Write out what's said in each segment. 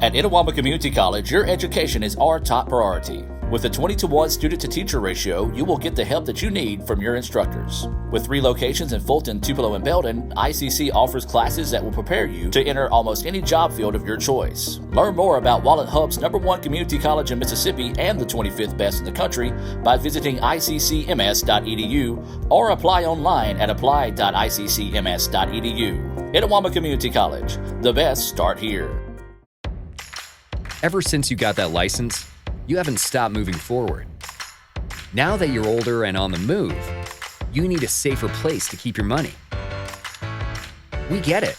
At Itawamba Community College, your education is our top priority. With a 20-to-1 student-to-teacher ratio, you will get the help that you need from your instructors. With 3 locations in Fulton, Tupelo, and Belden, ICC offers classes that will prepare you to enter almost any job field of your choice. Learn more about Wallet Hub's #1 community college in Mississippi and the 25th best in the country by visiting iccms.edu or apply online at apply.iccms.edu. Itawamba Community College. The best start here. Ever since you got that license, you haven't stopped moving forward. Now that you're older and on the move, you need a safer place to keep your money. We get it.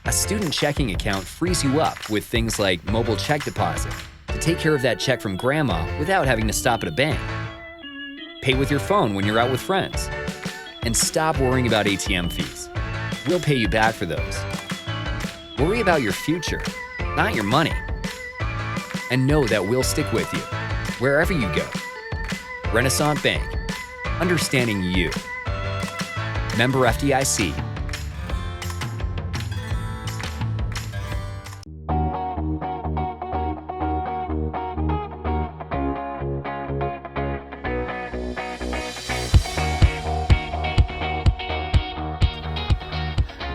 A student checking account frees you up with things like mobile check deposit to take care of that check from grandma without having to stop at a bank. Pay with your phone when you're out with friends. And stop worrying about ATM fees. We'll pay you back for those. Worry about your future, not your money. And know that we'll stick with you, wherever you go. Renaissance Bank. Understanding you. Member FDIC.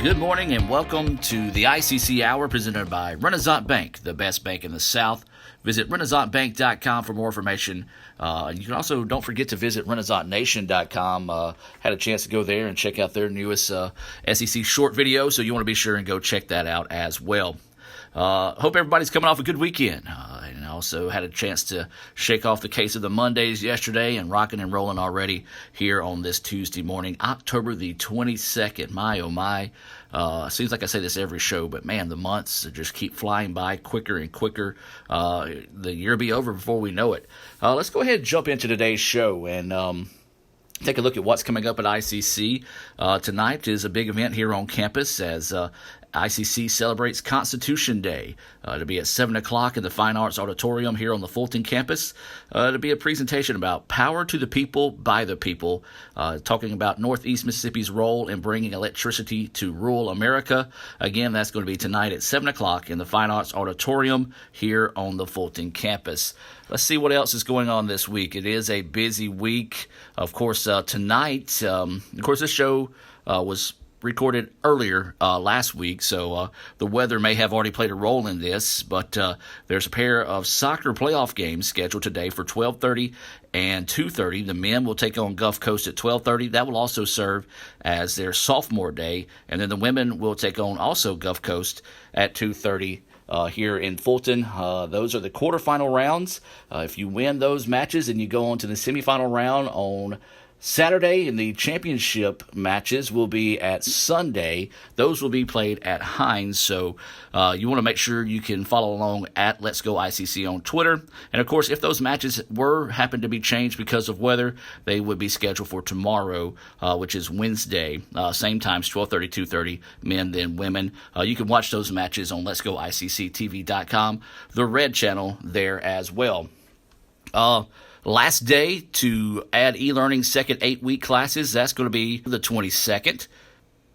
Good morning and welcome to the ICC Hour presented by Renaissance Bank, the best bank in the South. Visit renaissancebank.com for more information. You can also, don't forget to visit renaissancennation.com. Had a chance to go there and check out their newest SEC short video, so you want to be sure and go check that out as well. Hope everybody's coming off a good weekend. And I also had a chance to shake off the case of the Mondays yesterday and rocking and rolling already here on this Tuesday morning, October the 22nd. My, oh my. Seems like I say this every show, but man, the months just keep flying by quicker and quicker. The year will be over before we know it. Let's go ahead and jump into today's show and take a look at what's coming up at ICC. Tonight is a big event here on campus as ICC celebrates Constitution Day. To be at 7 o'clock in the Fine Arts Auditorium here on the Fulton campus. To be a presentation about power to the people, by the people, talking about Northeast Mississippi's role in bringing electricity to rural America. Again, that's going to be tonight at 7 o'clock in the Fine Arts Auditorium here on the Fulton campus. Let's see what else is going on this week. It is a busy week. Of course, tonight, this show was recorded earlier last week, so the weather may have already played a role in this, but there's a pair of soccer playoff games scheduled today for 12:30 and 2:30. The men will take on Gulf Coast at 12:30. That will also serve as their sophomore day, and then the women will take on also Gulf Coast at 2:30. Here in Fulton. Those are the quarterfinal rounds. If you win those matches and you go on to the semifinal round on Saturday, and the championship matches will be at Sunday. Those will be played at Hines, so you want to make sure you can follow along at Let's Go ICC on Twitter. And, of course, if those matches happen to be changed because of weather, they would be scheduled for tomorrow, which is Wednesday, same times, 12:30, 2:30, men, then women. You can watch those matches on letsgoicctv.com, the red channel there as well. Last day to add e-learning second 8-week classes, that's going to be the 22nd.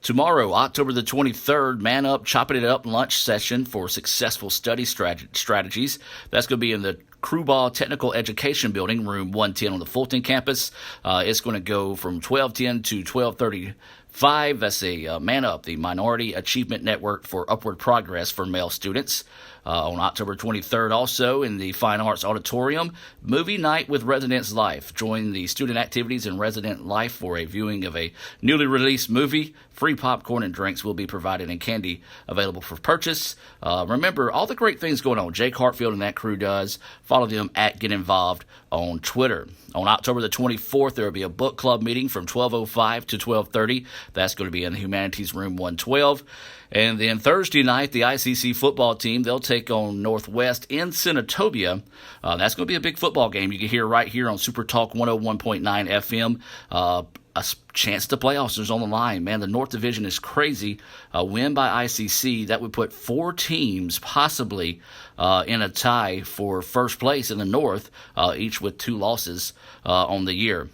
Tomorrow, October the 23rd, Man Up, Chopping It Up lunch session for successful study strategies. That's going to be in the Crewball Technical Education Building, room 110 on the Fulton campus. It's going to go from 12:10 to 12:35. That's a Man Up, the Minority Achievement Network for Upward Progress for male students. On October 23rd, also in the Fine Arts Auditorium, Movie Night with Residence Life. Join the student activities in Resident Life for a viewing of a newly released movie. Free popcorn and drinks will be provided and candy available for purchase. Remember, all the great things going on Jake Hartfield and that crew does. Follow them at Get Involved on Twitter. On October the 24th, there will be a book club meeting from 12:05 to 12:30. That's going to be in the Humanities Room 112. And then Thursday night, the ICC football team, they'll take on Northwest in Senatobia. That's going to be a big football game. You can hear right here on Super Talk 101.9 FM. A chance to playoffs is on the line. Man, the North Division is crazy. A win by ICC, that would put 4 teams possibly in a tie for first place in the North, each with 2 losses on the year.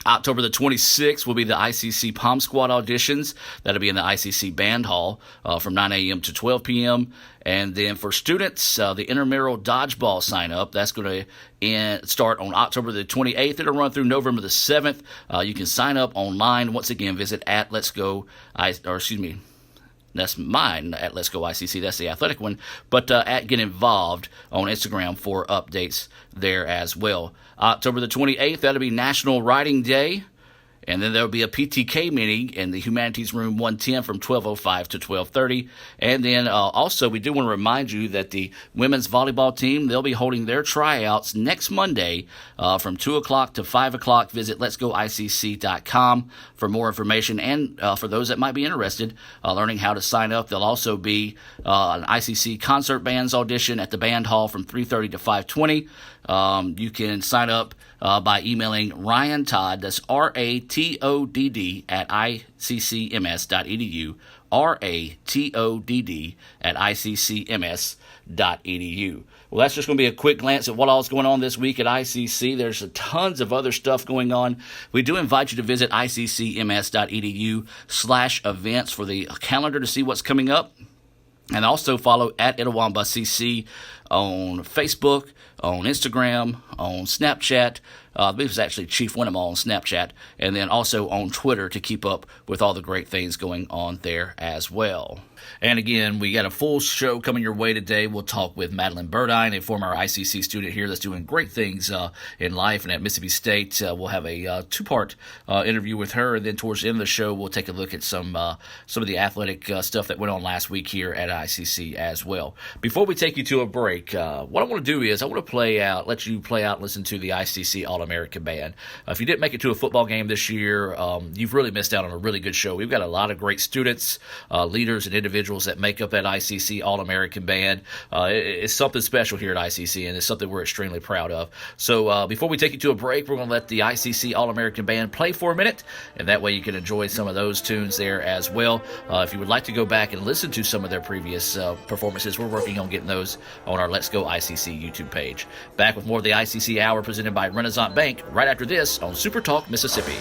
October the 26th will be the ICC Palm Squad auditions. That'll be in the ICC Band Hall from 9 a.m. to 12 p.m. And then for students, the intramural dodgeball sign-up, that's going to start on October the 28th. It'll run through November the 7th. You can sign up online. Once again, visit at that's mine at Let's Go ICC. That's the athletic one. But at Get Involved on Instagram for updates there as well. October the 28th, that'll be National Writing Day. And then there'll be a PTK meeting in the Humanities Room 110 from 12:05 to 12:30. And then also we do want to remind you that the women's volleyball team, they'll be holding their tryouts next Monday from 2 o'clock to 5 o'clock. Visit letsgoicc.com for more information. And for those that might be interested, learning how to sign up, there'll also be an ICC concert bands audition at the band hall from 3:30 to 5:20. You can sign up by emailing Ryan Todd, that's RATODD at iccms.edu, RATODD at iccms.edu. Well, that's just going to be a quick glance at what all is going on this week at ICC. There's tons of other stuff going on. We do invite you to visit iccms.edu/events for the calendar to see what's coming up. And also follow at Itawamba CC on Facebook, on Instagram, on Snapchat. I believe it's actually Chief Winham on Snapchat. And then also on Twitter to keep up with all the great things going on there as well. And again, we got a full show coming your way today. We'll talk with Madeline Burdine, a former ICC student here that's doing great things in life and at Mississippi State. We'll have a two-part interview with her, and then towards the end of the show, we'll take a look at some of the athletic stuff that went on last week here at ICC as well. Before we take you to a break, what I want to do is I want to let you play out and listen to the ICC All-American Band. If you didn't make it to a football game this year, you've really missed out on a really good show. We've got a lot of great students, leaders, and individuals that make up that ICC All-American Band. It's something special here at ICC, and it's something we're extremely proud of. So before we take you to a break, we're going to let the ICC All-American Band play for a minute, and that way you can enjoy some of those tunes there as well. If you would like to go back and listen to some of their previous performances, we're working on getting those on our Let's Go ICC YouTube page. Back with more of the ICC Hour presented by Renaissance Bank right after this on Super Talk Mississippi.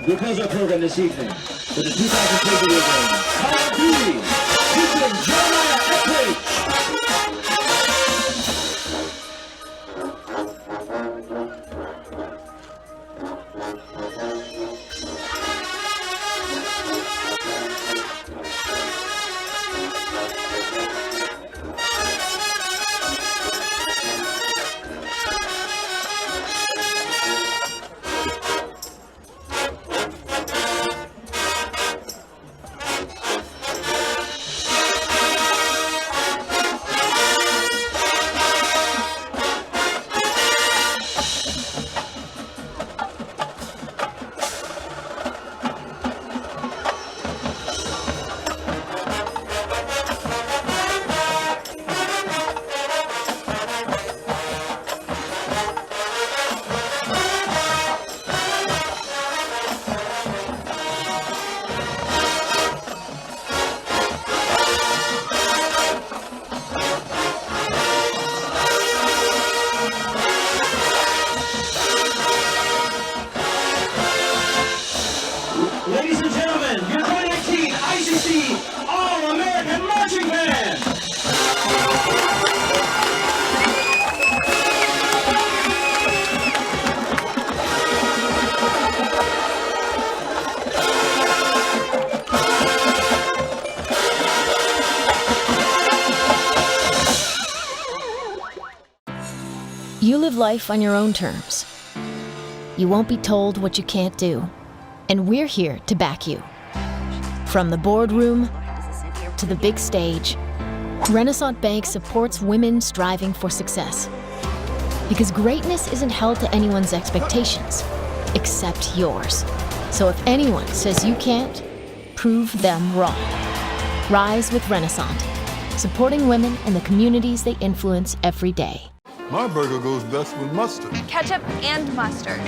We close our program this evening with the 2003 video game, Call of Duty, featuring Jeremiah Eckridge. life on your own terms. You won't be told what you can't do, and we're here to back you. From the boardroom to the big stage, Renaissance Bank supports women striving for success. Because greatness isn't held to anyone's expectations, except yours. So if anyone says you can't, prove them wrong. Rise with Renaissance, supporting women and the communities they influence every day. My burger goes best with mustard. Ketchup and mustard.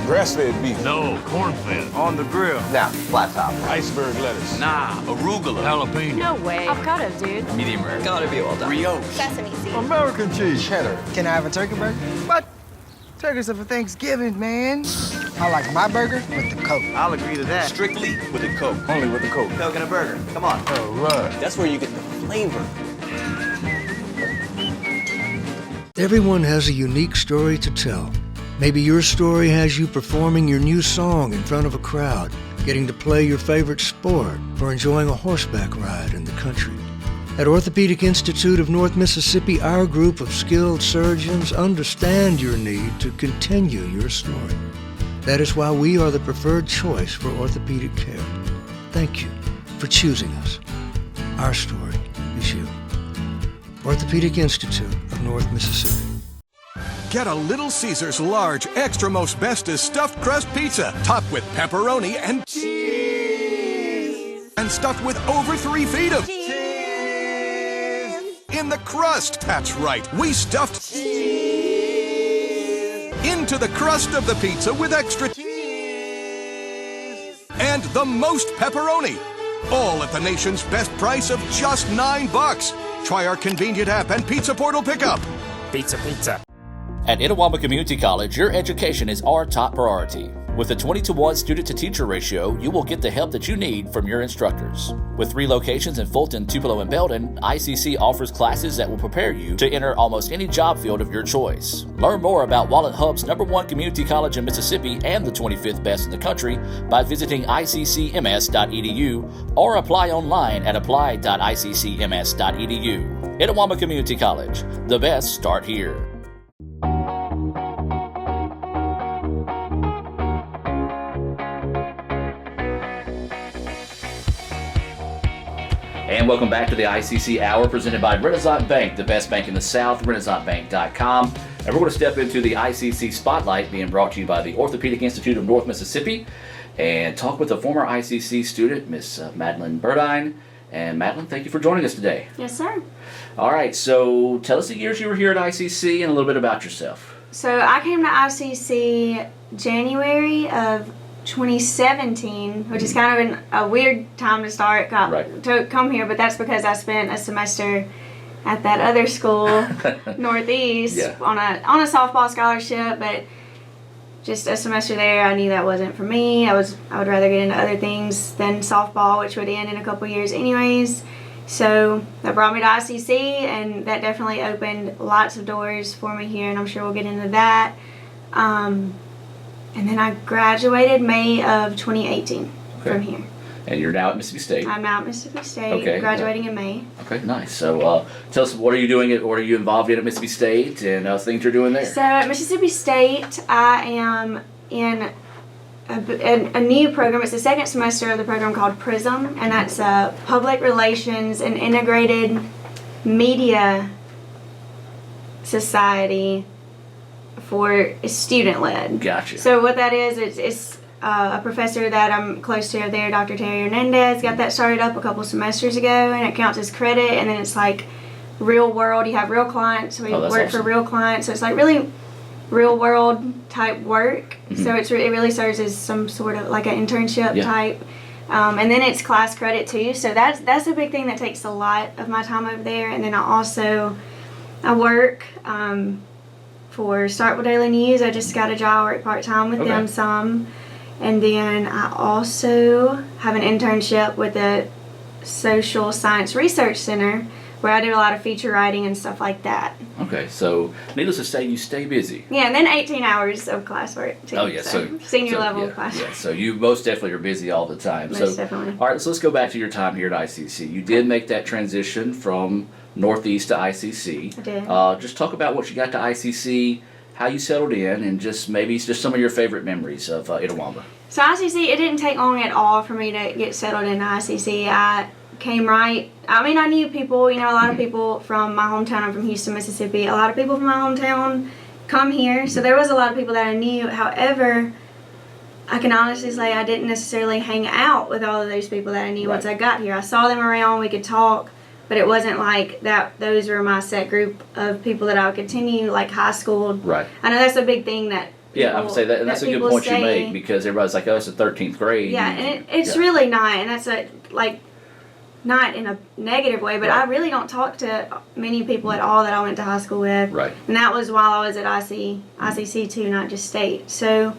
Grass-fed beef. No, corn-fed. On the grill. Now, flat top. Iceberg lettuce. Nah, arugula. Jalapeno. No way. Avocado, dude. Medium rare. Gotta be well done. Brioche. Sesame seeds. American cheese. Cheddar. Can I have a turkey burger? What? Turkey's for Thanksgiving, man. I like my burger with the Coke. I'll agree to that. Strictly with a Coke. Only with the Coke. Coke and a burger. Come on. All right. That's where you get the flavor. Everyone has a unique story to tell. Maybe your story has you performing your new song in front of a crowd, getting to play your favorite sport, or enjoying a horseback ride in the country. At Orthopedic Institute of North Mississippi, our group of skilled surgeons understand your need to continue your story. That is why we are the preferred choice for orthopedic care. Thank you for choosing us. Our story is you. Orthopedic Institute of North Mississippi. Get a Little Caesars large, extra most bestest stuffed crust pizza, topped with pepperoni and cheese, and stuffed with over 3 feet of cheese in the crust. That's right, we stuffed cheese into the crust of the pizza with extra cheese and the most pepperoni, all at the nation's best price of just $9. Try our convenient app and Pizza Portal pickup. Pizza. At Itawamba Community College, your education is our top priority. With a 20-to-1 student-to-teacher ratio, you will get the help that you need from your instructors. With 3 locations in Fulton, Tupelo, and Belden, ICC offers classes that will prepare you to enter almost any job field of your choice. Learn more about Wallet Hub's #1 community college in Mississippi and the 25th best in the country by visiting iccms.edu or apply online at apply.iccms.edu. Itawamba Community College. The best start here. And welcome back to the ICC Hour presented by Renaissance Bank, the best bank in the South, renaissancebank.com. And we're going to step into the ICC Spotlight being brought to you by the Orthopedic Institute of North Mississippi and talk with a former ICC student, Miss Madeline Burdine. And Madeline, thank you for joining us today. Yes, sir. All right, so tell us the years you were here at ICC and a little bit about yourself. So I came to ICC January of 2017, which is kind of a weird time to start to come here, but that's because I spent a semester at that other school, Northeast, on a softball scholarship, but just a semester there, I knew that wasn't for me. I would rather get into other things than softball, which would end in a couple years anyways. So that brought me to ICC, and that definitely opened lots of doors for me here, and I'm sure we'll get into that. And then I graduated May of 2018 from here. And you're now at Mississippi State. I'm now at Mississippi State, graduating in May. Okay, nice. So tell us, what are you doing what are you involved in at Mississippi State and things you're doing there? So at Mississippi State, I am in a new program. It's the second semester of the program called PRISM, and that's Public Relations and Integrated Media Society for student-led. Gotcha. So what that is, it's a professor that I'm close to there, Dr. Terry Hernandez, got that started up a couple semesters ago, and it counts as credit, and then it's like real world. You have real clients. We work awesome. for real clients, so it's like really real world type work. Mm-hmm. So it really serves as some sort of like an internship type. And then it's class credit too. So that's a big thing that takes a lot of my time over there. And then I work for Starkville Daily News. I just got a job, work part-time with them some. And then I also have an internship with the Social Science Research Center, where I do a lot of feature writing and stuff like that. Okay, so needless to say, you stay busy. Yeah, and then 18 hours of classwork too. Oh yeah, so senior level class. Yeah, so you most definitely are busy all the time. Most definitely. All right, so let's go back to your time here at ICC. You did make that transition from Northeast to ICC. I did. Just talk about what you got to ICC, how you settled in, and just maybe just some of your favorite memories of Itawamba. So ICC, it didn't take long at all for me to get settled into ICC. I came right. I mean, I knew people. A lot of people from my hometown. I'm from Houston, Mississippi. A lot of people from my hometown come here, so there was a lot of people that I knew. However, I can honestly say I didn't necessarily hang out with all of those people that I knew once I got here. I saw them around, we could talk, but it wasn't like that. Those were my set group of people that I would continue, like high school. Right. I know that's a big thing that. Yeah, I would say that, and that's a good point you make, because everybody's like, oh, it's the 13th grade. Yeah, and it's really not, and that's not in a negative way, but I really don't talk to many people at all that I went to high school with. Right. And that was while I was at ICC too, not just state. So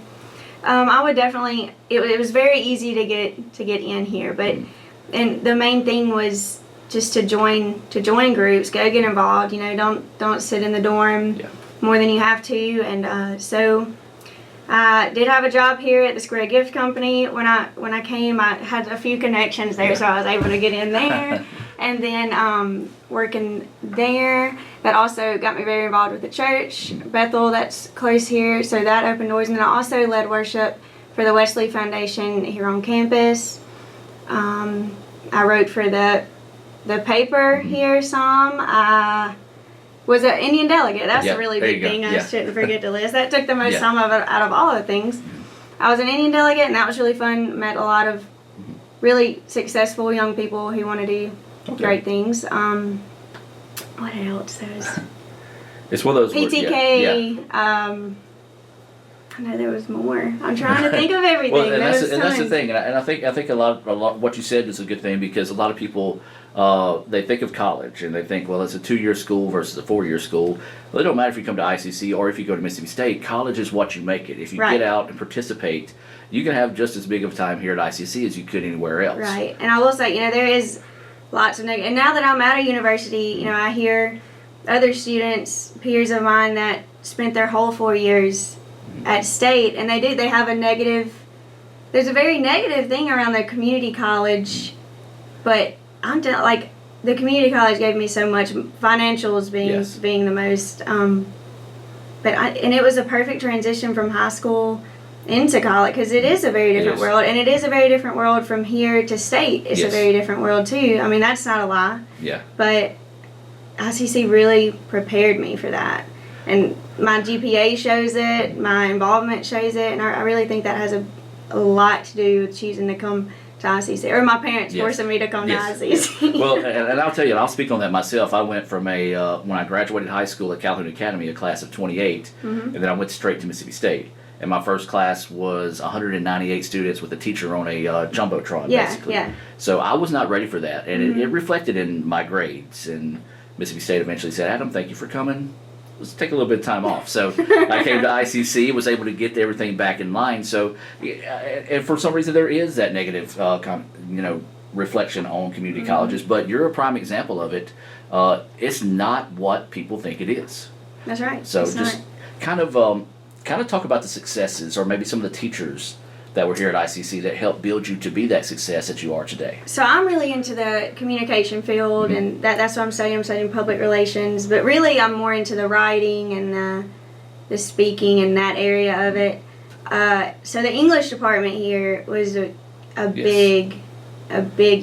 I would definitely, it was very easy to get in here, but and the main thing was just to join groups, go get involved. Don't sit in the dorm more than you have to, and so. I did have a job here at the Square Gift Company. When I came, I had a few connections there, so I was able to get in there. And then working there, that also got me very involved with the church, Bethel, that's close here. So that opened doors. And then I also led worship for the Wesley Foundation here on campus. I wrote for the paper here some. Was an Indian delegate. That's a really big thing I shouldn't forget to list. That took the most time out of all the things. I was an Indian delegate, and that was really fun. Met a lot of really successful young people who want to do great things. What else? It's one of those PTK. I know there was more. I'm trying to think of everything. Well, and that's the thing, and I think a lot what you said is a good thing, because a lot of people they think of college and they think, well, it's a 2-year school versus a 4-year school. Well, it don't matter if you come to ICC or if you go to Mississippi State. College is what you make it. If you get out and participate, you can have just as big of a time here at ICC as you could anywhere else. Right, and I will say, there is lots of negative. And now that I'm at a university, I hear other students, peers of mine that spent their whole 4 years at state, and they have a negative. There's a very negative thing around the community college, but the community college gave me so much, financials being the most. And it was a perfect transition from high school into college, because it is a very different world, and it is a very different world from here to state. It's a very different world too. I mean, that's not a lie. Yeah. But ICC really prepared me for that. And my GPA shows it, my involvement shows it, and I really think that has a lot to do with choosing to come to ICC, or my parents forcing me to come to ICC. Well, and I'll tell you, and I'll speak on that myself. I went from when I graduated high school at Calhoun Academy, a class of 28, and then I went straight to Mississippi State. And my first class was 198 students with a teacher on a jumbotron, basically. Yeah. So I was not ready for that, and it reflected in my grades. And Mississippi State eventually said, Adam, thank you for coming. Let's take a little bit of time off. So I came to ICC, was able to get everything back in line. So, and for some reason, there is that negative, reflection on community colleges. But you're a prime example of it. It's not what people think it is. That's right. So just kind of talk about the successes, or maybe some of the teachers that were here at ICC that helped build you to be that success that you are today. So I'm really into the communication field, and that's what I'm studying. I'm studying public relations, but really I'm more into the writing and the speaking and that area of it. So the English department here was a big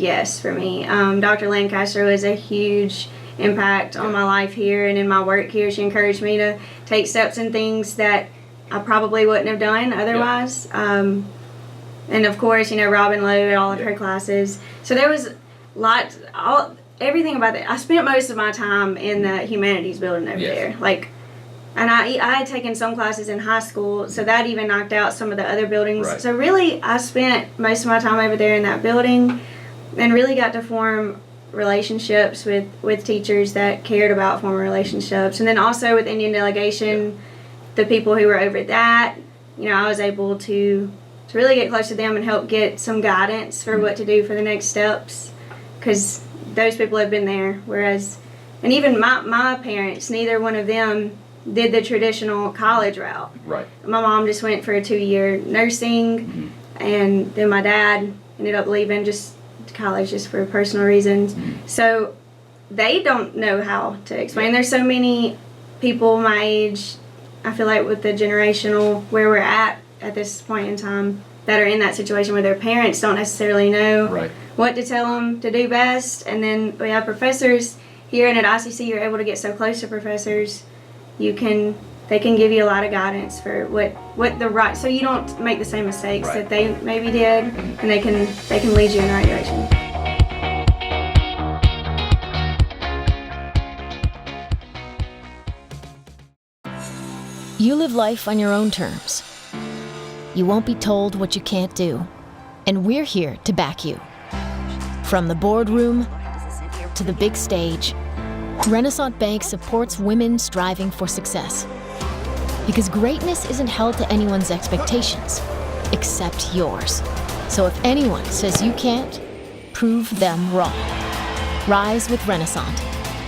yes for me. Dr. Lancaster was a huge impact on my life here and in my work here. She encouraged me to take steps in things that I probably wouldn't have done otherwise. And of course, Robin Lowe at all of her classes. So there was everything about that. I spent most of my time in the humanities building over there. And I had taken some classes in high school, so that even knocked out some of the other buildings. Right. So really, I spent most of my time over there in that building, and really got to form relationships with teachers that cared about forming relationships. And then also with Indian delegation, the people who were over that, I was able to really get close to them and help get some guidance for what to do for the next steps, because those people have been there. Whereas, and even my parents, neither one of them did the traditional college route. Right. My mom just went for a 2-year nursing, and then my dad ended up leaving just college just for personal reasons. So they don't know how to explain. There's so many people my age, I feel like with the generational where we're at this point in time, that are in that situation where their parents don't necessarily know what to tell them to do best. And then we have professors here, and at ICC you're able to get so close to professors, they can give you a lot of guidance for what the right, so you don't make the same mistakes that they maybe did, and they can lead you in the right direction. You live life on your own terms. You won't be told what you can't do, and we're here to back you. From the boardroom to the big stage, Renaissance Bank supports women striving for success. Because greatness isn't held to anyone's expectations, except yours. So if anyone says you can't, prove them wrong. Rise with Renaissance,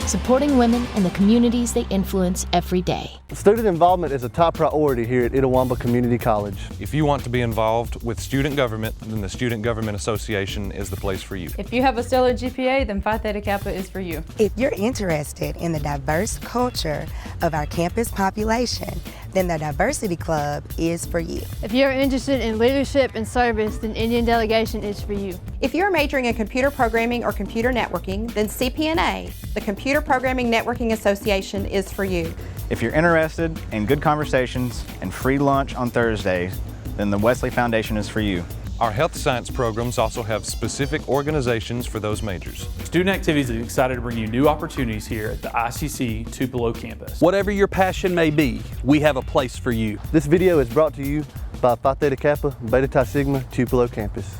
supporting women and the communities they influence every day. Student involvement is a top priority here at Itawamba Community College. If you want to be involved with student government, then the Student Government Association is the place for you. If you have a stellar GPA, then Phi Theta Kappa is for you. If you're interested in the diverse culture of our campus population, then the Diversity Club is for you. If you're interested in leadership and service, then Indian Delegation is for you. If you're majoring in computer programming or computer networking, then CPNA, the Computer Programming Networking Association, is for you. If you're interested in good conversations and free lunch on Thursdays, then the Wesley Foundation is for you. Our health science programs also have specific organizations for those majors. Student Activities is excited to bring you new opportunities here at the ICC Tupelo campus. Whatever your passion may be, we have a place for you. This video is brought to you by Phi Theta Kappa, Beta Chi Sigma, Tupelo campus.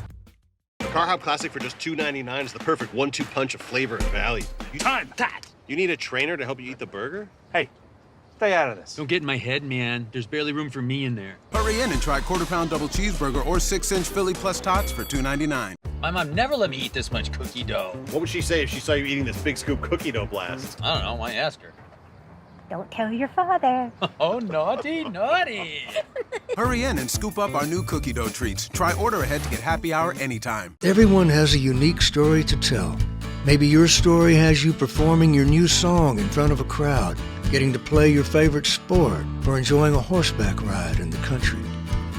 The Car Hop Classic for just $2.99 is the perfect 1-2 punch of flavor and value. Time that! You need a trainer to help you eat the burger? Hey, stay out of this. Don't get in my head, man. There's barely room for me in there. Hurry in and try quarter-pound double cheeseburger or 6-inch Philly plus tots for $2.99. My mom never let me eat this much cookie dough. What would she say if she saw you eating this big scoop cookie dough blast? I don't know. Why ask her? Don't tell your father. Oh, naughty, naughty. Hurry in and scoop up our new cookie dough treats. Try order ahead to get happy hour anytime. Everyone has a unique story to tell. Maybe your story has you performing your new song in front of a crowd, getting to play your favorite sport, or enjoying a horseback ride in the country.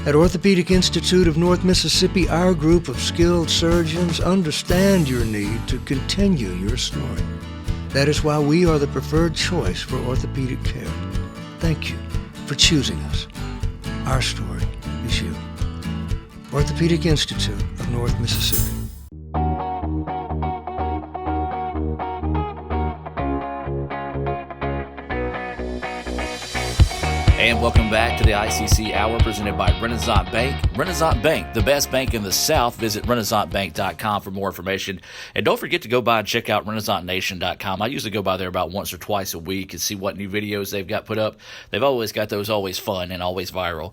At Orthopedic Institute of North Mississippi, our group of skilled surgeons understand your need to continue your story. That is why we are the preferred choice for orthopedic care. Thank you for choosing us. Our story is you. Orthopedic Institute of North Mississippi. And welcome back to the ICC Hour presented by Renaissance Bank. Renaissance Bank, the best bank in the South. Visit RenaissanceBank.com for more information. And don't forget to go by and check out RenaissanceNation.com. I usually go by there about once or twice a week and see what new videos they've got put up. They've always got those always fun and always viral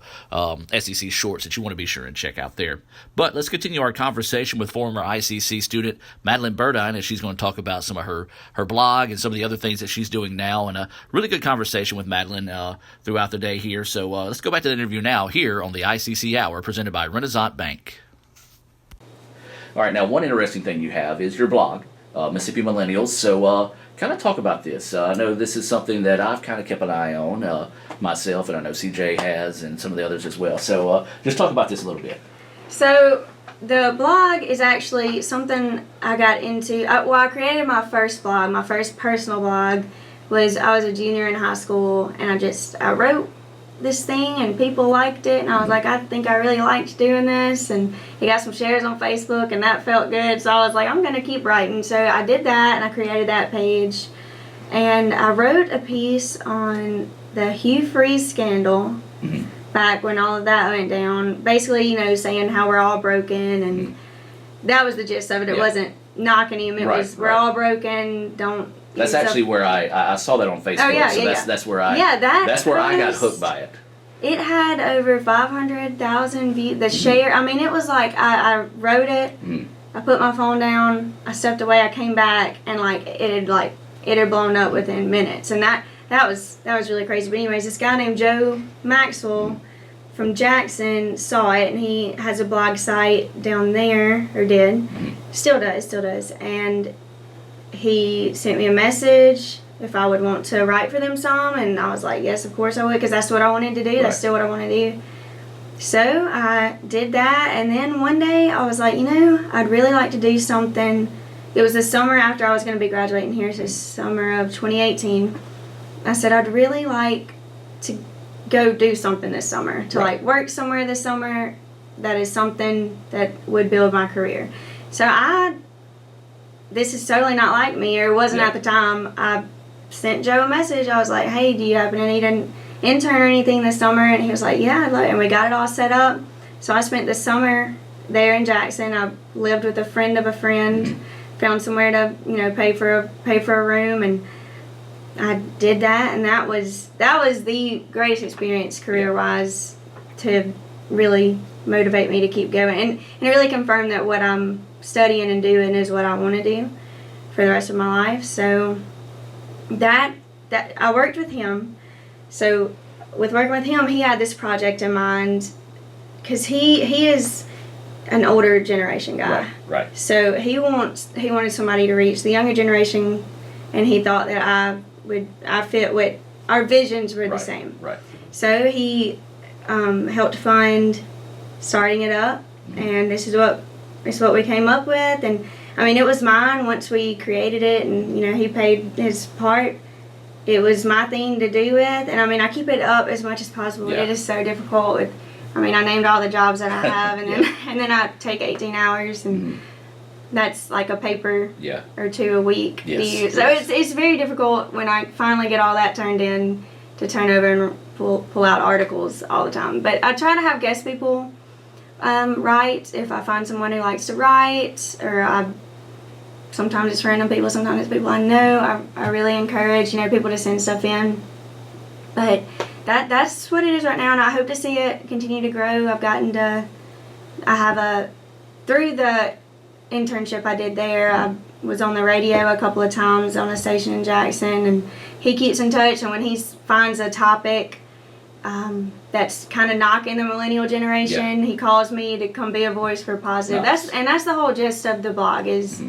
SEC shorts that you want to be sure and check out there. But let's continue our conversation with former ICC student Madeline Burdine, as she's going to talk about some of her blog and some of the other things that she's doing now. And a really good conversation with Madeline throughout the day here. So let's go back to the interview now here on the ICC Hour presented by Renaissance Bank. All right, now one interesting thing you have is your blog, Mississippi Millennials. So kind of talk about this. I know this is something that I've kind of kept an eye on myself, and I know CJ has and some of the others as well. So just talk about this a little bit. So the blog is actually something I got into. I created my first blog, my first personal blog. I was a junior in high school, and I wrote this thing and people liked it, and I was like, I think I really liked doing this, and it got some shares on Facebook, and that felt good, so I was like, I'm going to keep writing. So I did that, and I created that page, and I wrote a piece on the Hugh Freeze scandal back when all of that went down, basically, saying how we're all broken, and that was the gist of it. It wasn't knocking him, it was we're all broken, don't. That's actually where I saw that on Facebook. That's where that's where I got hooked by it. It had over 500,000 views. The share, I mean, it was like I wrote it. I put my phone down. I stepped away. I came back, and it had blown up within minutes. And that was really crazy. But anyways, this guy named Joe Maxwell from Jackson saw it, and he has a blog site down there, or did, still does, and he sent me a message if I would want to write for them some, and I was like, yes, of course I would, because that's what I wanted to do. That's still what I want to do. So I did that, and then one day I was like, I'd really like to do something. It was the summer after I was going to be graduating here, so summer of 2018. I said, I'd really like to go do something this summer, to like work somewhere this summer that is something that would build my career. So this is totally not like me, or it wasn't at the time. I sent Joe a message. I was like, hey, do you happen to need an intern or anything this summer? And he was like, yeah, I'd like, and we got it all set up. So I spent the summer there in Jackson. I lived with a friend of a friend, found somewhere to pay for a room, and I did that, and that was the greatest experience career-wise to really motivate me to keep going, and it really confirmed that what I'm studying and doing is what I want to do for the rest of my life. So that I worked with him. So with working with him, he had this project in mind, because he is an older generation guy. Right. So he wanted somebody to reach the younger generation, and he thought that I fit what our visions were the same. Right. So he helped fund starting it up, and this is what we came up with. And I mean, it was mine once we created it, and he paid his part. It was my thing to do with, and I mean, I keep it up as much as possible. It is so difficult. I named all the jobs that I have, and then I take 18 hours, and that's like a paper or two a week to use. So it's very difficult when I finally get all that turned in to turn over and pull out articles all the time. But I try to have guest people write if I find someone who likes to write, or sometimes it's random people, sometimes it's people I know. I really encourage people to send stuff in. But that's what it is right now, and I hope to see it continue to grow. Through the internship I did there, I was on the radio a couple of times on a station in Jackson, and he keeps in touch, and when he finds a topic that's kind of knocking the millennial generation, he calls me to come be a voice for positive. Nice. That's the whole gist of the blog is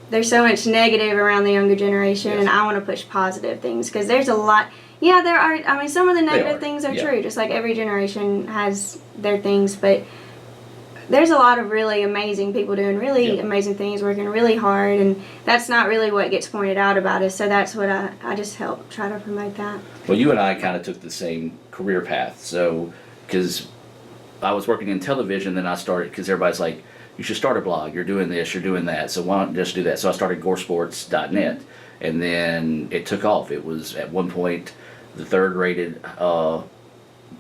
there's so much negative around the younger generation, and I want to push positive things, because there's a lot. Yeah, there are. Some of the negative things are true, just like every generation has their things, but there's a lot of really amazing people doing really amazing things, working really hard, and that's not really what gets pointed out about us. So that's what I just help try to promote that. Well, you and I kind of took the same career path. So, because I was working in television, then I started, because everybody's like, you should start a blog, you're doing this, you're doing that, so why don't you just do that? So I started goresports.net, and then it took off. It was at one point the third-rated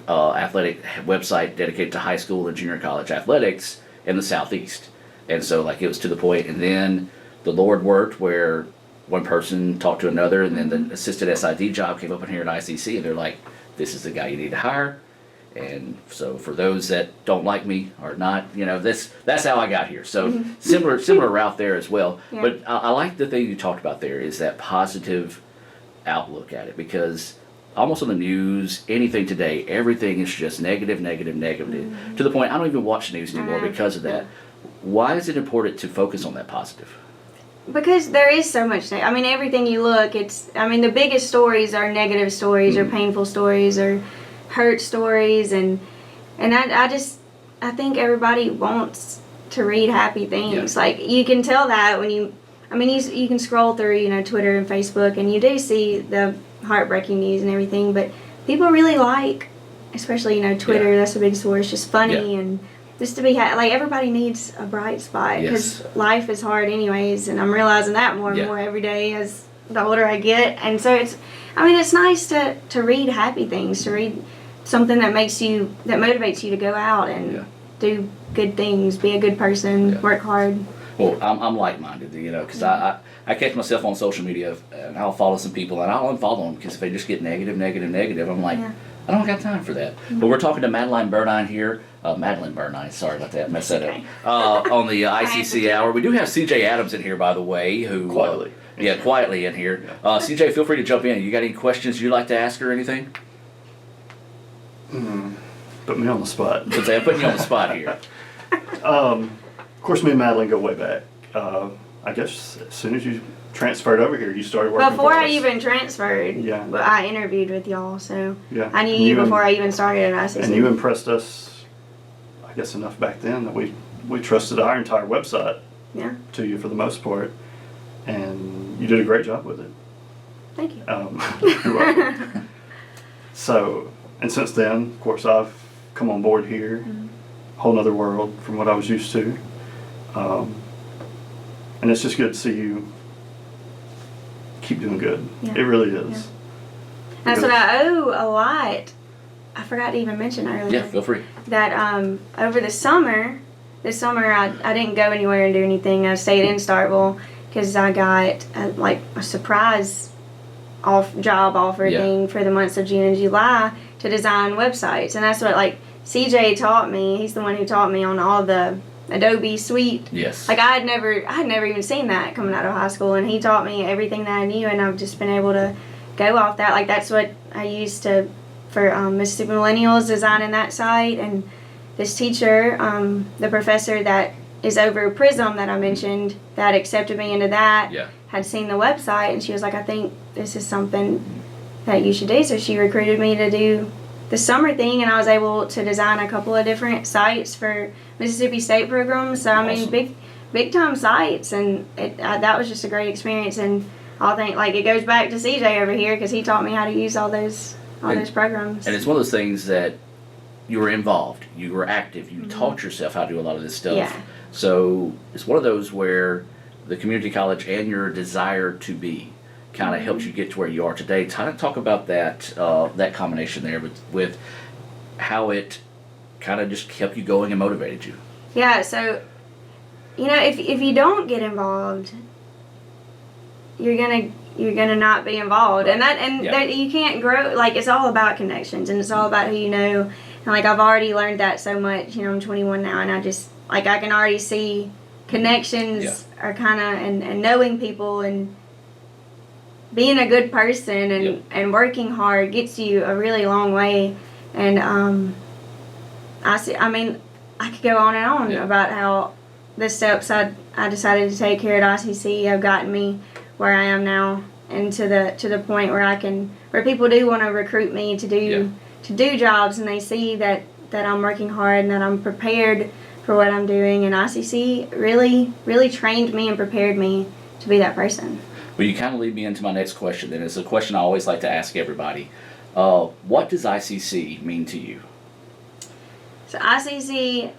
athletic website dedicated to high school and junior college athletics in the Southeast. And so it was to the point, and then the Lord worked where one person talked to another, and then the assistant SID job came up in here at ICC, and they're like, this is the guy you need to hire. And so for those that don't like me or not, that's how I got here. So similar route there as well. Yeah. But I like the thing you talked about there is that positive outlook at it, because almost on the news, anything today, everything is just negative, to the point I don't even watch the news anymore because of that. Why is it important to focus on that positive? Because there is so much. Everything you look, the biggest stories are negative stories or painful stories or hurt stories, and I think everybody wants to read happy things. You can tell that when you can scroll through Twitter and Facebook, and you do see the heartbreaking news and everything, but people really like, especially Twitter, that's a big source, just funny and just to be everybody needs a bright spot, because life is hard anyways, and I'm realizing that more and more every day as the older I get. And so it's nice to read happy things, to read something that motivates you to go out and do good things, be a good person, work hard. Well, I'm like-minded, because I catch myself on social media, and I'll follow some people, and I'll unfollow them, because if they just get negative, I'm like, I don't got time for that. But we're talking to Madeline Burnine here. Madeline Burnine, sorry about that, messed that up. On the ICC Hour. We do have CJ Adams in here, by the way, who... quietly in here. CJ, feel free to jump in. You got any questions you'd like to ask her or anything? Put me on the spot. I'm putting you on the spot here. Of course, me and Madeline go way back. I guess as soon as you transferred over here, you started working Before for I us. even transferred, Yeah. but I interviewed with y'all, so Yeah. I knew And you you before I even started at ICC. And you impressed us, I guess, enough back then that we trusted our entire website Yeah. to you for the most part, and you did a great job with it. Thank you. You're welcome. So, and since then, of course, I've come on board here, whole nother world from what I was used to, and it's just good to see you keep doing good. Yeah. It really is. Yeah. That's what I owe a lot. I forgot to even mention earlier. Yeah, feel free. That over this summer I didn't go anywhere and do anything. I stayed in Starkville because I got a surprise job offer thing for the months of June and July to design websites, and that's what CJ taught me. He's the one who taught me on all the Adobe suite. Yes. I had never even seen that coming out of high school, and he taught me everything that I knew, and I've just been able to go off that. That's what I used for Mississippi Millennials, designing that site. And this teacher, the professor that is over Prism that I mentioned, that accepted me into that, had seen the website, and she was like, I think this is something that you should do. So she recruited me to do the summer thing, and I was able to design a couple of different sites for Mississippi State programs. So I mean, big time sites, and that was just a great experience. And I think it goes back to CJ over here because he taught me how to use all those programs. And it's one of those things that you were involved, you were active, you taught yourself how to do a lot of this stuff. Yeah. So it's one of those where the community college and your desire to be kind of helped you get to where you are today. Talk about that that combination there with how it kind of just kept you going and motivated you. Yeah, so if you don't get involved, you're gonna not be involved, and that you can't grow. It's all about connections, and it's all about who you know. And I've already learned that so much. I'm 21 now, and I just I can already see connections are kind of and knowing people and being a good person and working hard gets you a really long way. And I could go on and on about how the steps I decided to take here at ICC have gotten me where I am now, and to the point where people do want to recruit me to do jobs, and they see that I'm working hard and that I'm prepared for what I'm doing. And ICC really trained me and prepared me to be that person. Well, you kind of lead me into my next question then. It's a question I always like to ask everybody. What does ICC mean to you? So ICC,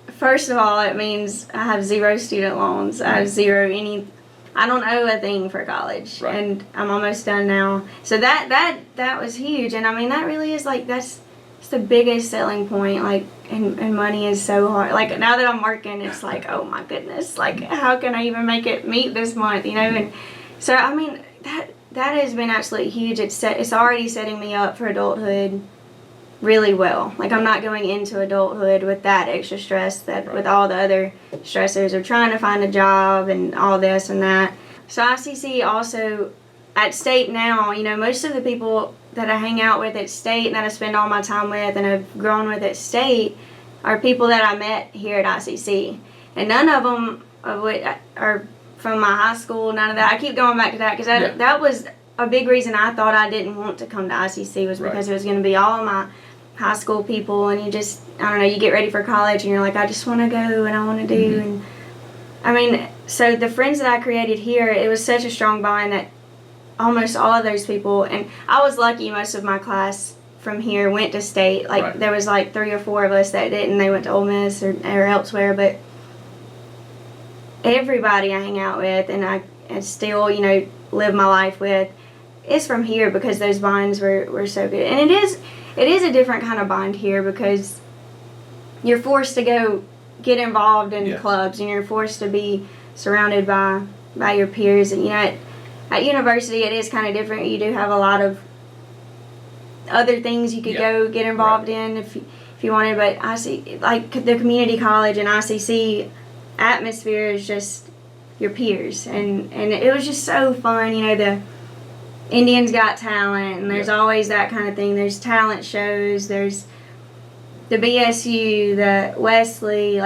first of all, it means I have 0 student loans. I have I don't owe a thing for college, and I'm almost done now. So that was huge, and that really is that's the biggest selling point. And money is so hard. Now that I'm working, it's oh my goodness, how can I even make it meet this month, And so that has been absolutely huge. It's already setting me up for adulthood really well. I'm not going into adulthood with that extra stress with all the other stressors of trying to find a job and all this and that. So ICC also at State now, most of the people that I hang out with at State and that I spend all my time with and have grown with at State are people that I met here at ICC. And none of them are from my high school, none of that. I keep going back to that because that was a big reason I thought I didn't want to come to ICC was because it was going to be all of my high school people, and you just, I don't know, you get ready for college and you're I just want to go and I want to do. And so the friends that I created here, it was such a strong bond that almost all of those people, and I was lucky most of my class from here went to State. There was 3 or 4 of us that didn't. They went to Ole Miss or elsewhere, but everybody I hang out with and I still, live my life with is from here because those bonds were so good. And it is a different kind of bond here because you're forced to go get involved in clubs, and you're forced to be surrounded by your peers. And at university it is kind of different. You do have a lot of other things you could go get involved in if you wanted, but I see the community college and ICC atmosphere is just your peers, and it was just so fun. The Indians Got Talent, and there's always that kind of thing. There's talent shows, there's the BSU, the Wesley,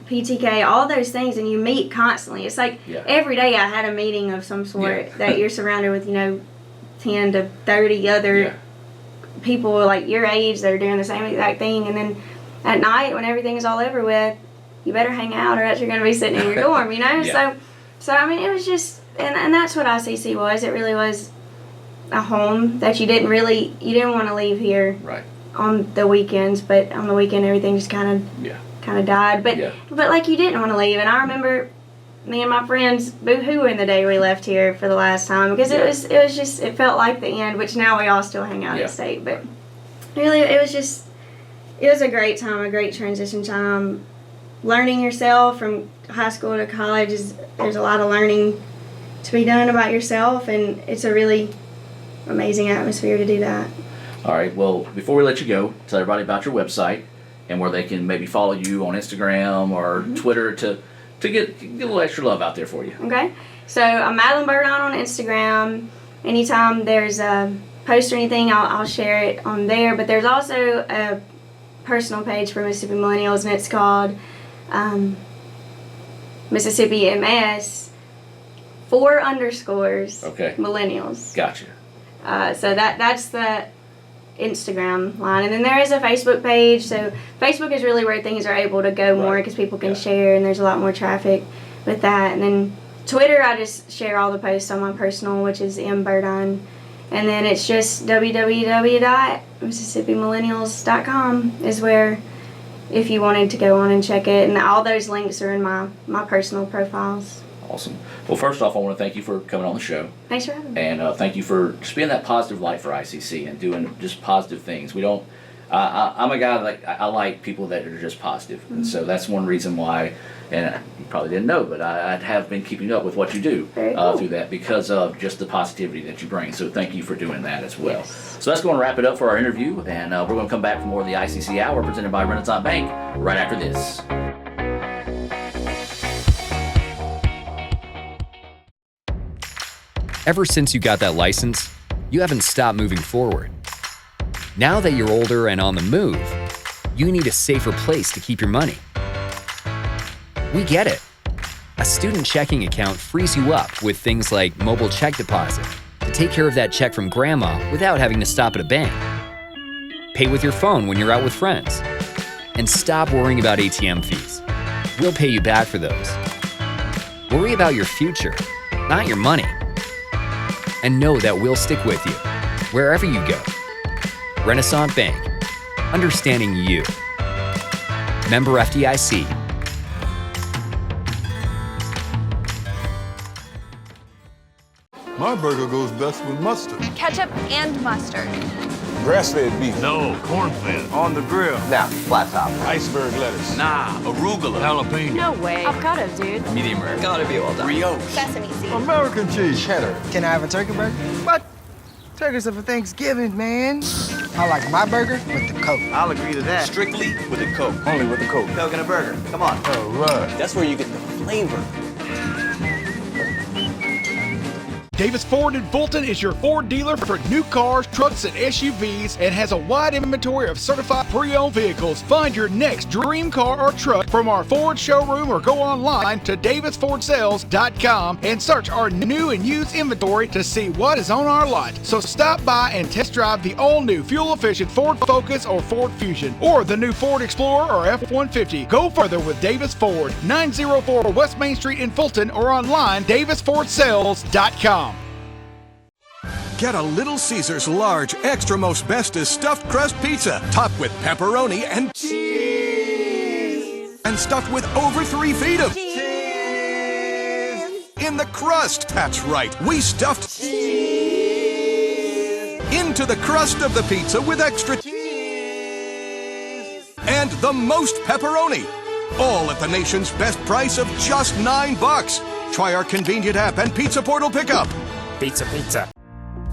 PTK, all those things, and you meet constantly. It's like every day I had a meeting of some sort that you're surrounded with, 10 to 30 other people like your age that are doing the same exact thing. And then at night, when everything is all over with, you better hang out or else you're going to be sitting in your dorm, So I mean, it was just, and that's what ICC was. It really was a home that you didn't want to leave here on the weekends, but on the weekend everything just kind of died. But like you didn't want to leave, and I remember me and my friends boo-hooing the day we left here for the last time because it was just, it felt like the end, which now we all still hang out at state, but really it was a great time, a great transition time. Learning yourself from high school to college there's a lot of learning to be done about yourself, and it's a really amazing atmosphere to do that. All right, well, before we let you go, tell everybody about your website and where they can maybe follow you on Instagram or Twitter to get a little extra love out there for you. Okay, so I'm Madeline Burdon on Instagram. Anytime there's a post or anything, I'll share it on there, but there's also a personal page for Mississippi Millennials, and it's called Mississippi MS 4 underscores Millennials. Gotcha. So that's the Instagram line, and then there is a Facebook page. So Facebook is really where things are able to go more because people can share, and there's a lot more traffic with that. And then Twitter, I just share all the posts on my personal, which is mburdon, and then it's just www.mississippimillennials.com is where, if you wanted to go on and check it, and all those links are in my personal profiles. Awesome. Well, first off, I want to thank you for coming on the show. Thanks for having me. And thank you for just being that positive light for ICC and doing just positive things. We don't. I'm a guy that I like people that are just positive, and so that's one reason why. And you probably didn't know, but I have been keeping up with what you do through that because of just the positivity that you bring. So thank you for doing that as well. Yes. So that's going to wrap it up for our interview, and we're going to come back for more of the ICC Hour presented by Renaissance Bank right after this. Ever since you got that license, you haven't stopped moving forward. Now that you're older and on the move, you need a safer place to keep your money. We get it. A student checking account frees you up with things like mobile check deposit to take care of that check from grandma without having to stop at a bank. Pay with your phone when you're out with friends. And stop worrying about ATM fees. We'll pay you back for those. Worry about your future, not your money. And know that we'll stick with you, wherever you go. Renaissance Bank. Understanding you. Member FDIC. My burger goes best with mustard. Ketchup and mustard. Grass-fed beef. No, corn-fed. On the grill. Now, flat top. Iceberg lettuce. Nah, Arugula. Jalapeno. No way. Avocado, dude. medium rare. Gotta be well done. Brioche. Sesame seeds. American cheese. Cheddar. Can I have a turkey burger? What? Turkeys are for Thanksgiving, man. I like my burger with the Coke. I'll agree to that. Strictly with a Coke. Only with the Coke. Coke and a burger. Come on. All right. That's where you get the flavor. Davis Ford in Fulton is your Ford dealer for new cars, trucks, and SUVs, and has a wide inventory of certified pre-owned vehicles. Find your next dream car or truck from our Ford showroom or go online to davisfordsales.com and search our new and used inventory to see what is on our lot. So stop by and test drive the all-new fuel-efficient Ford Focus or Ford Fusion, or the new Ford Explorer or F-150. Go further with Davis Ford, 904 West Main Street in Fulton, or online davisfordsales.com. Get a Little Caesars large, extra most bestest stuffed crust pizza, topped with pepperoni and cheese, and stuffed with over 3 feet of cheese in the crust. That's right, we stuffed cheese into the crust of the pizza with extra cheese and the most pepperoni, all at the nation's best price of just $9. Try our convenient app and Pizza Portal pickup. Pizza.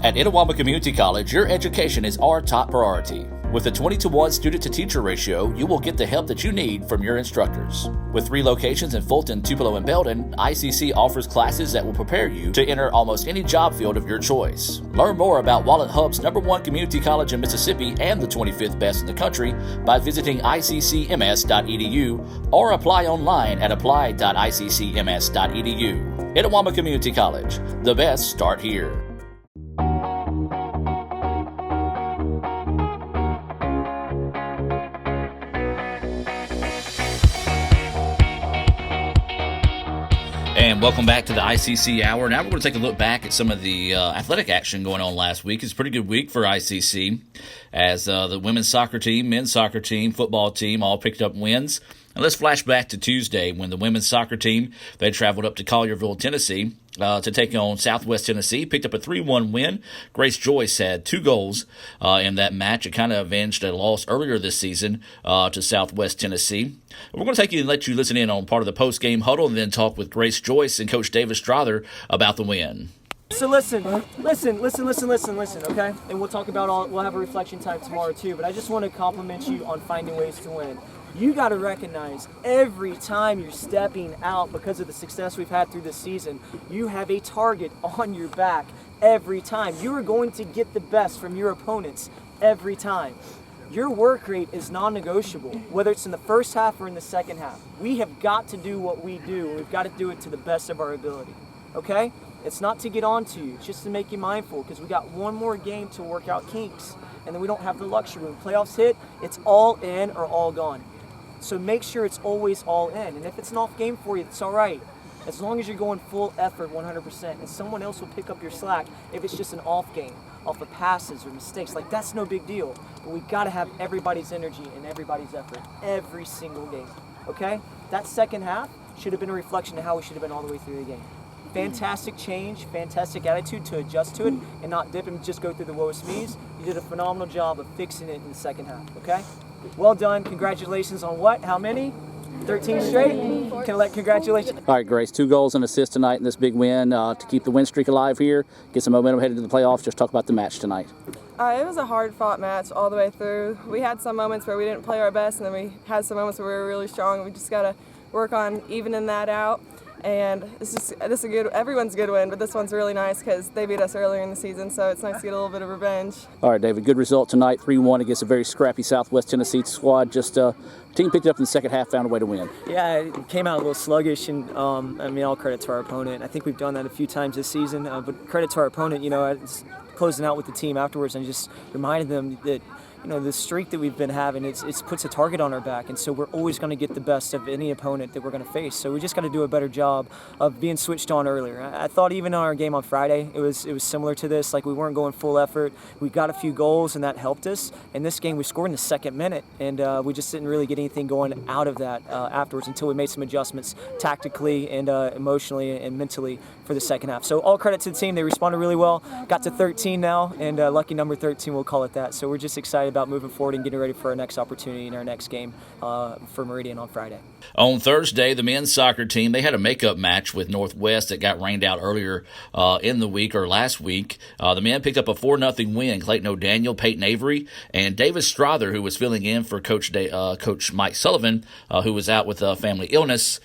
At Itawamba Community College, your education is our top priority. With a 20-to-1 student-to-teacher ratio, you will get the help that you need from your instructors. With 3 locations in Fulton, Tupelo, and Belton, ICC offers classes that will prepare you to enter almost any job field of your choice. Learn more about Wallet Hub's #1 community college in Mississippi and the 25th best in the country by visiting iccms.edu or apply online at apply.iccms.edu. Itawamba Community College. The best start here. And welcome back to the ICC Hour. Now we're going to take a look back at some of the athletic action going on last week. It's a pretty good week for ICC as the women's soccer team, men's soccer team, football team all picked up wins. And let's flash back to Tuesday when the women's soccer team, they traveled up to Collierville, Tennessee to take on Southwest Tennessee, picked up a 3-1 win. Grace Joyce had 2 goals in that match. It kind of avenged a loss earlier this season to Southwest Tennessee. We're going to take you and let you listen in on part of the post-game huddle and then talk with Grace Joyce and Coach David Strother about the win. So listen, okay? And we'll talk about we'll have a reflection time tomorrow too, but I just want to compliment you on finding ways to win. You got to recognize every time you're stepping out because of the success we've had through this season, you have a target on your back every time. You are going to get the best from your opponents every time. Your work rate is non-negotiable, whether it's in the first half or in the second half. We have got to do what we do, and we've got to do it to the best of our ability, okay? It's not to get on to you, it's just to make you mindful, because we got one more game to work out kinks, and then we don't have the luxury. When playoffs hit, it's all in or all gone. So make sure it's always all in. And if it's an off game for you, it's all right. As long as you're going full effort 100%. And someone else will pick up your slack if it's just an off game, off of passes or mistakes. Like, that's no big deal. But we got to have everybody's energy and everybody's effort every single game. Okay? That second half should have been a reflection of how we should have been all the way through the game. Fantastic change, fantastic attitude to adjust to it and not dip and just go through the woe-is me's. You did a phenomenal job of fixing it in the second half. Okay? Well done. Congratulations on what? How many? 13 straight? Congratulations. All right, Grace, 2 goals and assists tonight in this big win to keep the win streak alive here, get some momentum headed to the playoffs. Just talk about the match tonight. It was a hard-fought match all the way through. We had some moments where we didn't play our best, and then we had some moments where we were really strong. We just got to work on evening that out. And this is a good. Everyone's a good win, but this one's really nice because they beat us earlier in the season, so it's nice to get a little bit of revenge. All right, David, good result tonight, 3-1 against a very scrappy Southwest Tennessee squad. Just team picked it up in the second half, found a way to win. Yeah, it came out a little sluggish, and all credit to our opponent. I think we've done that a few times this season, but credit to our opponent. It's closing out with the team afterwards and just reminding them that the streak that we've been having, it puts a target on our back, and so we're always going to get the best of any opponent that we're going to face. So we just got to do a better job of being switched on earlier. I thought even on our game on Friday, it was similar to this. Like, we weren't going full effort. We got a few goals, and that helped us. In this game, we scored in the second minute, and we just didn't really get anything going out of that afterwards until we made some adjustments tactically and emotionally and mentally for the second half. So all credit to the team. They responded really well. Got to 13 now, and lucky number 13, we'll call it that. So we're just excited about moving forward and getting ready for our next opportunity in our next game for Meridian on Friday. On Thursday, the men's soccer team, they had a makeup match with Northwest that got rained out earlier in the week or last week. The men picked up a 4-0 win. Clayton O'Daniel, Peyton Avery, and David Strother, who was filling in for Coach Mike Sullivan, who was out with family illness.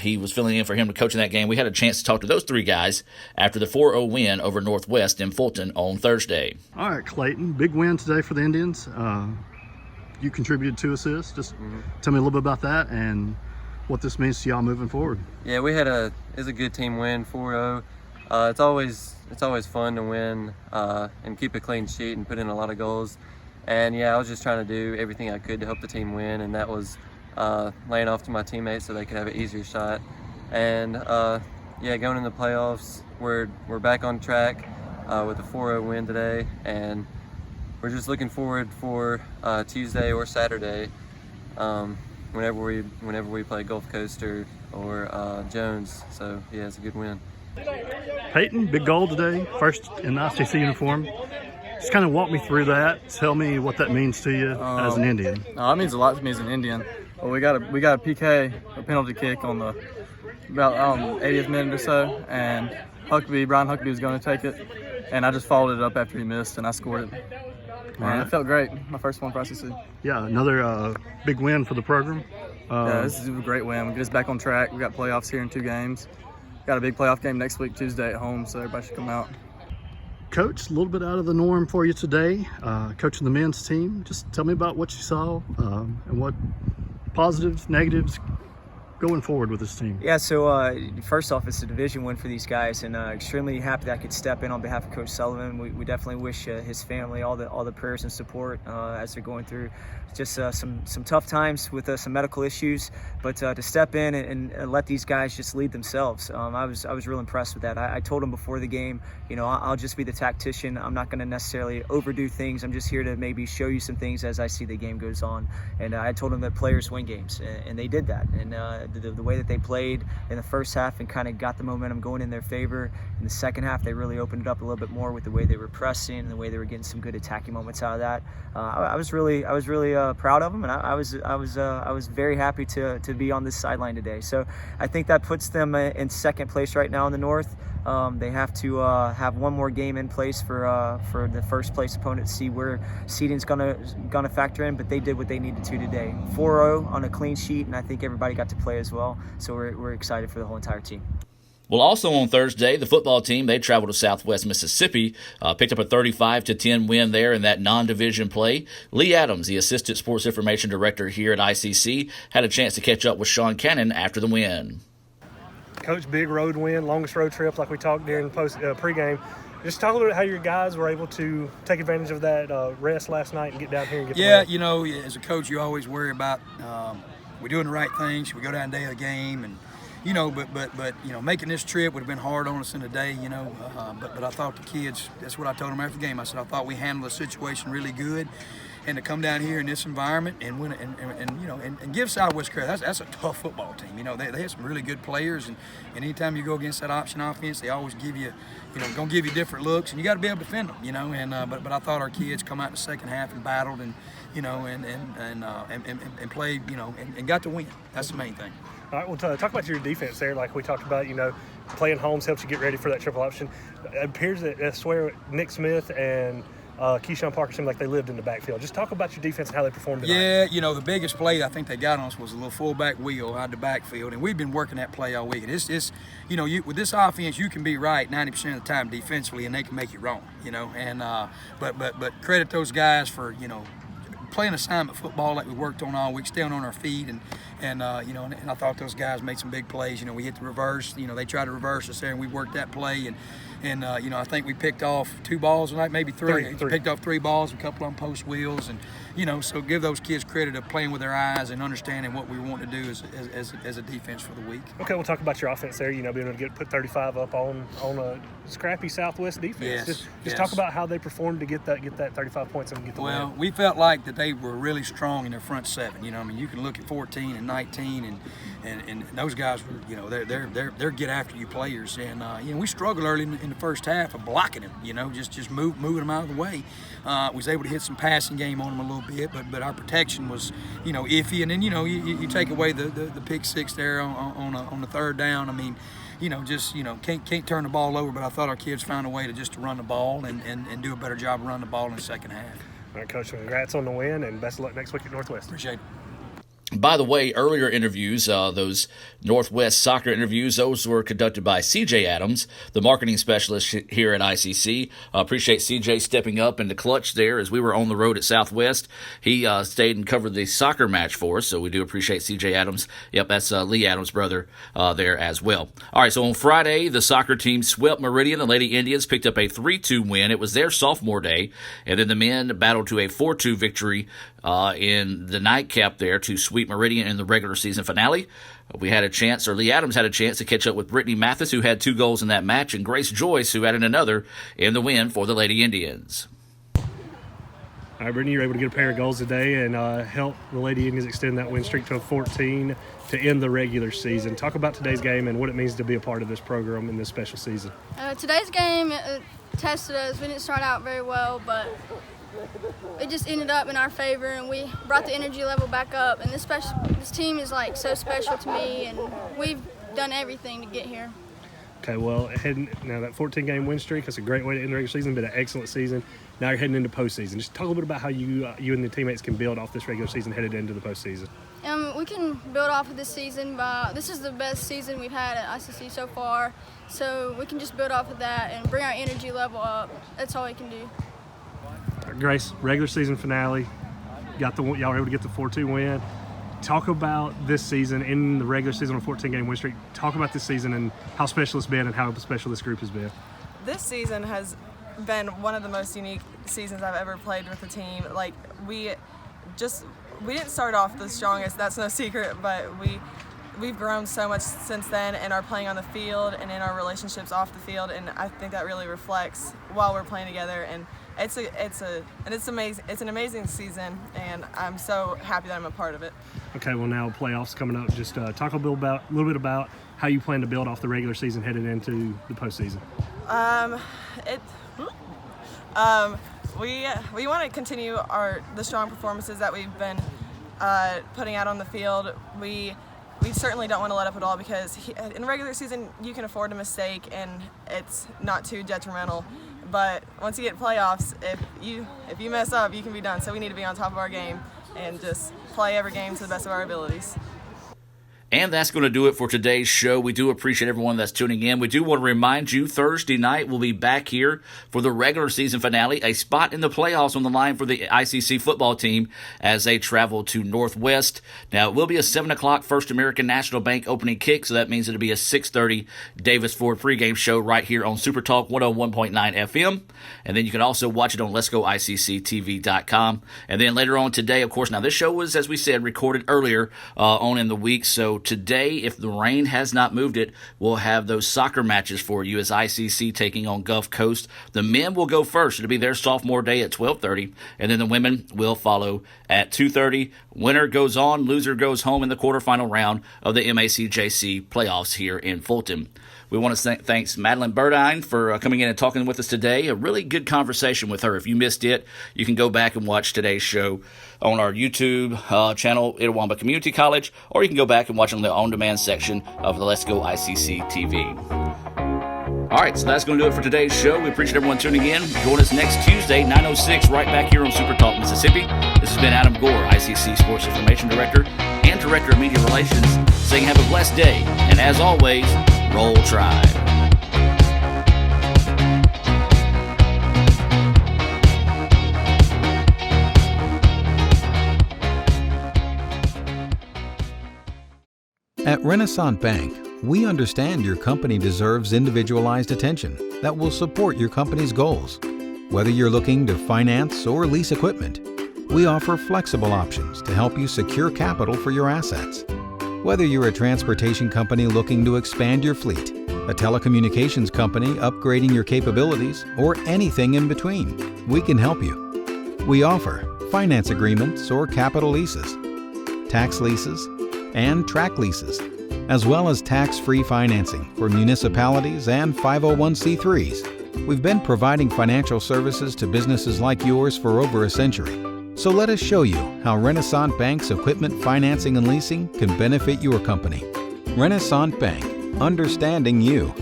He was filling in for him to coach in that game. We had a chance to talk to those 3 guys after the 4-0 win over Northwest in Fulton on Thursday. All right, Clayton, big win today for the Indians. You contributed 2 assists. Just tell me a little bit about that and what this means to y'all moving forward. Yeah, it's a good team win, 4-0. It's always fun to win and keep a clean sheet and put in a lot of goals. And yeah, I was just trying to do everything I could to help the team win, and that was laying off to my teammates so they could have an easier shot. And going in the playoffs, we're back on track with a 4-0 win today, and we're just looking forward for Tuesday or Saturday, whenever we play Gulf Coast or Jones. So yeah, it's a good win. Peyton, big goal today, first in the ICC uniform. Just kind of walk me through that. Tell me what that means to you as an Indian. It means a lot to me as an Indian. Well, we got a PK, a penalty kick on the about 80th minute or so, and Brian Huckabee was going to take it, and I just followed it up after he missed, and I scored it. It felt great. My first one for ICC. Yeah, another big win for the program. Yeah, this is a great win. We get us back on track. We got playoffs here in 2 games. Got a big playoff game next week, Tuesday at home, so everybody should come out. Coach, a little bit out of the norm for you today, coaching the men's team. Just tell me about what you saw and what positives, negatives going forward with this team. Yeah, so first off, it's a division win for these guys, and extremely happy that I could step in on behalf of Coach Sullivan. We definitely wish his family all the prayers and support as they're going through just some tough times with some medical issues. But to step in and let these guys just lead themselves, I was real impressed with that. I told them before the game, you know, I'll just be the tactician. I'm not going to necessarily overdo things. I'm just here to maybe show you some things as I see the game goes on. And I told them that players win games, and they did that. And the way that they played in the first half and kind of got the momentum going in their favor. In the second half, they really opened it up a little bit more with the way they were pressing and the way they were getting some good attacking moments out of that. I was really proud of them, and I was very happy to be on this sideline today. So I think that puts them in second place right now in the North. They have to have one more game in place for the first place opponent to see where seeding's gonna factor in, but they did what they needed to today. 4-0 on a clean sheet, and I think everybody got to play as well. So we're excited for the whole entire team. Well, also on Thursday, the football team, they traveled to Southwest Mississippi, picked up a 35-10 win there in that non-division play. Lee Adams, the Assistant Sports Information Director here at ICC, had a chance to catch up with Sean Cannon after the win. Coach, big road win, longest road trip like we talked during pregame. Just talk a little bit how your guys were able to take advantage of that rest last night and get down here and get the win. You know, as a coach, you always worry about we're doing the right thing. Should we go down day of the game? And you know, but you know, making this trip would have been hard on us in a day. You know, but I thought the kids. That's what I told them after the game. I said I thought we handled the situation really good. And to come down here in this environment and win and you know and give Southwest credit, that's a tough football team. You know, they have some really good players, and anytime you go against that option offense, they always give you, you know, gonna give you different looks, and you got to be able to defend them. You know, and but I thought our kids come out in the second half and battled, and you know, and played, you know, and got to win. That's the main thing. All right, well, talk about your defense there. Like we talked about, you know, playing Holmes helps you get ready for that triple option. It appears that I swear Nick Smith and Keyshawn Parker seemed like they lived in the backfield. Just talk about your defense and how they performed tonight. Yeah, you know, the biggest play I think they got on us was a little fullback wheel out the backfield, and we've been working that play all week. It's you know, with this offense, you can be right 90% of the time defensively, and they can make you wrong. You know, and but credit those guys for, you know, playing assignment football like we worked on all week, staying on our feet, and you know, and I thought those guys made some big plays. You know, we hit the reverse. You know, they tried to reverse us there, and we worked that play, and you know, I think we picked off 2 balls tonight, maybe three. Picked off 3 balls, a couple on post wheels, and you know, so give those kids credit of playing with their eyes and understanding what we want to do as a defense for the week. Okay, we'll talk about your offense there. You know, being able to put 35 up on a scrappy Southwest defense. Yes, just talk about how they performed to get that 35 points and get the win. Well, we felt like that they were really strong in their front 7. You know, I mean, you can look at 14 and 19, and those guys were, you know, they're get after you players, and you know, we struggled early in the first half of blocking them. You know, just moving them out of the way. Was able to hit some passing game on them a little bit, but our protection was, you know, iffy. And then, you know, you take away the pick 6 there on the 3rd down. I mean, you know, just, you know, can't turn the ball over. But I thought our kids found a way to run the ball and do a better job of running the ball in the second half. All right, Coach, congrats on the win, and best of luck next week at Northwest. Appreciate it. By the way, earlier interviews, those Northwest soccer interviews, those were conducted by CJ Adams, the marketing specialist here at ICC. Appreciate CJ stepping up in the clutch there as we were on the road at Southwest. He stayed and covered the soccer match for us, so we do appreciate CJ Adams. Yep, that's Lee Adams' brother there as well. All right, so on Friday, the soccer team swept Meridian. The Lady Indians picked up a 3-2 win. It was their sophomore day, and then the men battled to a 4-2 victory in the nightcap there to sweep Meridian in the regular season finale. We had a chance, or Lee Adams had a chance to catch up with Brittany Mathis, who had 2 goals in that match, and Grace Joyce, who added another in the win for the Lady Indians. All right, Brittany, you're able to get a pair of goals today and help the Lady Indians extend that win streak to 14 to end the regular season. Talk about today's game and what it means to be a part of this program in this special season. Today's game tested us. We didn't start out very well, but it just ended up in our favor, and we brought the energy level back up. And this team is like so special to me, and we've done everything to get here. Okay, well, now that 14-game win streak, that's a great way to end the regular season, been an excellent season. Now you're heading into postseason. Just talk a little bit about how you and the teammates can build off this regular season headed into the postseason. We can build off of this season this is the best season we've had at ICC so far, so we can just build off of that and bring our energy level up. That's all we can do. Grace, regular season finale, y'all were able to get the 4-2 win. Talk about this season in the regular season on a 14-game win streak. Talk about this season and how special it's been and how special this group has been. This season has been one of the most unique seasons I've ever played with the team. Like, we didn't start off the strongest, that's no secret, but we've grown so much since then in our playing on the field and in our relationships off the field, and I think that really reflects while we're playing together. And it's amazing. It's an amazing season, and I'm so happy that I'm a part of it. Okay, well, now playoffs coming up. Just talk a little bit about how you plan to build off the regular season headed into the postseason. We want to continue the strong performances that we've been putting out on the field. We certainly don't want to let up at all, because in the regular season you can afford a mistake and it's not too detrimental. But once you get playoffs, if you mess up, you can be done. So we need to be on top of our game and just play every game to the best of our abilities. And that's going to do it for today's show. We do appreciate everyone that's tuning in. We do want to remind you, Thursday night we'll be back here for the regular season finale, a spot in the playoffs on the line for the ICC football team as they travel to Northwest. Now, it will be a 7 o'clock First American National Bank opening kick, so that means it'll be a 6:30 Davis Ford pregame show right here on Super Talk 101.9 FM. And then you can also watch it on Let'sGoICCTV.com. And then later on today, of course, now this show was, as we said, recorded earlier on in the week, so today, if the rain has not moved it, we'll have those soccer matches for you as ICC taking on Gulf Coast. The men will go first. It'll be their sophomore day at 12:30, and then the women will follow at 2:30. Winner goes on, loser goes home in the quarterfinal round of the MACJC playoffs here in Fulton. We want to thank Madeline Burdine for coming in and talking with us today. A really good conversation with her. If you missed it, you can go back and watch today's show on our YouTube channel, Itawamba Community College, or you can go back and watch it on the on-demand section of the Let's Go ICC TV. All right, so that's going to do it for today's show. We appreciate everyone tuning in. Join us next Tuesday, 9:06, right back here on Super Talk, Mississippi. This has been Adam Gore, ICC Sports Information Director and Director of Media Relations, saying have a blessed day, and as always, Roll Tribe. At Renaissance Bank, we understand your company deserves individualized attention that will support your company's goals. Whether you're looking to finance or lease equipment, we offer flexible options to help you secure capital for your assets. Whether you're a transportation company looking to expand your fleet, a telecommunications company upgrading your capabilities, or anything in between, we can help you. We offer finance agreements or capital leases, tax leases, and track leases, as well as tax-free financing for municipalities and 501c3s. We've been providing financial services to businesses like yours for over a century. So let us show you how Renaissance Bank's equipment financing and leasing can benefit your company. Renaissance Bank, understanding you.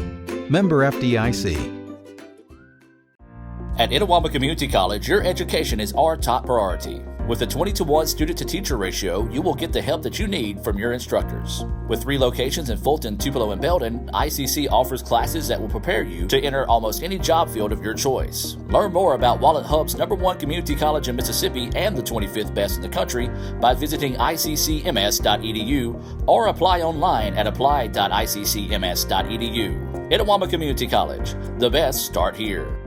Member FDIC. At Itawamba Community College, your education is our top priority. With a 20-to-1 student-to-teacher ratio, you will get the help that you need from your instructors. With 3 locations in Fulton, Tupelo, and Belden, ICC offers classes that will prepare you to enter almost any job field of your choice. Learn more about Wallet Hub's #1 community college in Mississippi and the 25th best in the country by visiting iccms.edu or apply online at apply.iccms.edu. Itawamba Community College. The best start here.